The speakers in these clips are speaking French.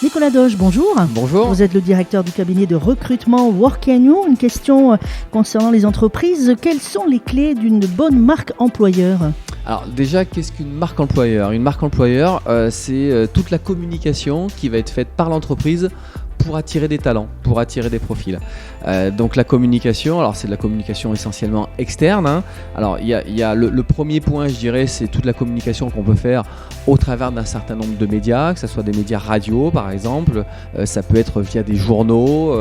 Nicolas Doge, bonjour. Bonjour. Vous êtes le directeur du cabinet de recrutement Work&You. Une question concernant les entreprises. Quelles sont les clés d'une bonne marque employeur ? Alors déjà, qu'est-ce qu'une marque employeur ? Une marque employeur, c'est toute la communication qui va être faite par l'entreprise pour attirer des talents, pour attirer des profils. Donc la communication, alors c'est de la communication essentiellement externe. Alors il y a le premier point, je dirais, c'est toute la communication qu'on peut faire au travers d'un certain nombre de médias, que ce soit des médias radio par exemple, ça peut être via des journaux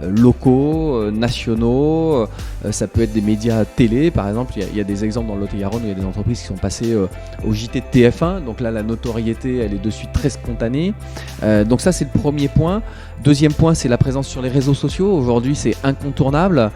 locaux, nationaux, ça peut être des médias télé par exemple. Il y a des exemples dans le Lot-et-Garonne où il y a des entreprises qui sont passées au JT de TF1, donc là la notoriété elle est de suite très spontanée. Donc ça c'est le premier point. Deuxième point, c'est la présence sur les réseaux sociaux. Aujourd'hui, c'est incontournable,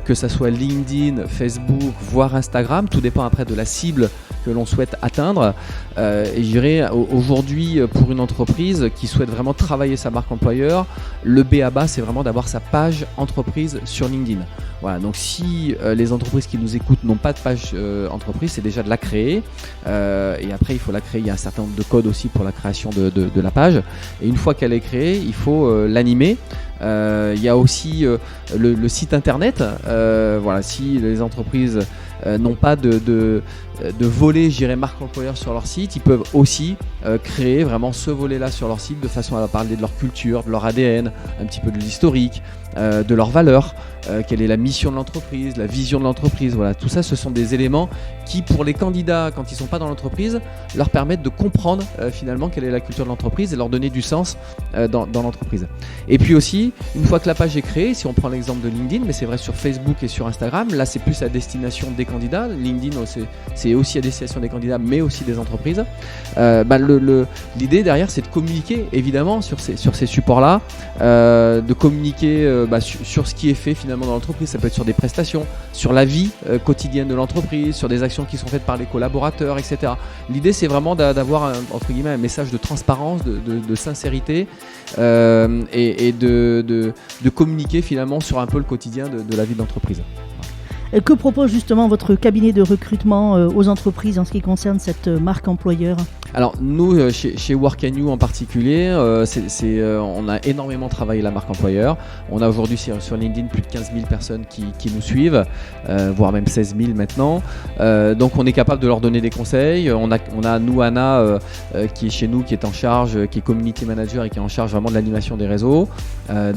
que ça soit LinkedIn, Facebook, voire Instagram. Tout dépend après de la cible que l'on souhaite atteindre. Et je dirais, aujourd'hui, pour une entreprise qui souhaite vraiment travailler sa marque employeur, le B.A.-ba, c'est vraiment d'avoir sa page entreprise sur LinkedIn. Voilà, donc si les entreprises qui nous écoutent n'ont pas de page entreprise, c'est déjà de la créer. Et après, il faut la créer. Il y a un certain nombre de codes aussi pour la création de la page. Et une fois qu'elle est créée, il faut l'animer. Il y a aussi le site internet. Voilà, si les entreprises n'ont pas de volet, je dirais, marque employeur sur leur site, ils peuvent aussi créer vraiment ce volet-là sur leur site de façon à parler de leur culture, de leur ADN, un petit peu de l'historique, de leurs valeurs, quelle est la mission de l'entreprise, la vision de l'entreprise. Voilà, tout ça, ce sont des éléments qui, pour les candidats, quand ils ne sont pas dans l'entreprise, leur permettent de comprendre finalement quelle est la culture de l'entreprise et leur donner du sens dans l'entreprise. Et puis aussi, une fois que la page est créée, si on prend l'exemple de LinkedIn, mais c'est vrai sur Facebook et sur Instagram, là c'est plus à destination des candidats. LinkedIn, c'est aussi à destination des candidats, mais aussi des entreprises. L'idée derrière, c'est de communiquer évidemment sur ces supports-là, de communiquer sur ce qui est fait finalement dans l'entreprise. Ça peut être sur des prestations, sur la vie quotidienne de l'entreprise, sur des actions qui sont faites par les collaborateurs, etc. L'idée, c'est vraiment d'avoir entre guillemets un message de transparence, de sincérité et de communiquer finalement sur un peu le quotidien de la vie de l'entreprise. Que propose justement votre cabinet de recrutement aux entreprises en ce qui concerne cette marque employeur ? Alors nous, chez Work&You en particulier, on a énormément travaillé la marque employeur. On a aujourd'hui sur LinkedIn plus de 15 000 personnes qui nous suivent, voire même 16 000 maintenant. Donc on est capable de leur donner des conseils. On a nous, Anna, qui est chez nous, qui est en charge, qui est community manager et qui est en charge vraiment de l'animation des réseaux.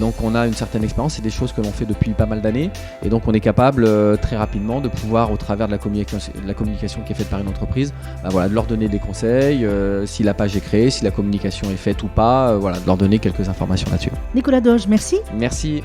Donc on a une certaine expérience, c'est des choses que l'on fait depuis pas mal d'années. Et donc on est capable très rapidement de pouvoir, au travers de la communication qui est faite par une entreprise, de leur donner des conseils. Si la page est créée, si la communication est faite ou pas, de leur donner quelques informations là-dessus. Nicolas Doge, merci. Merci.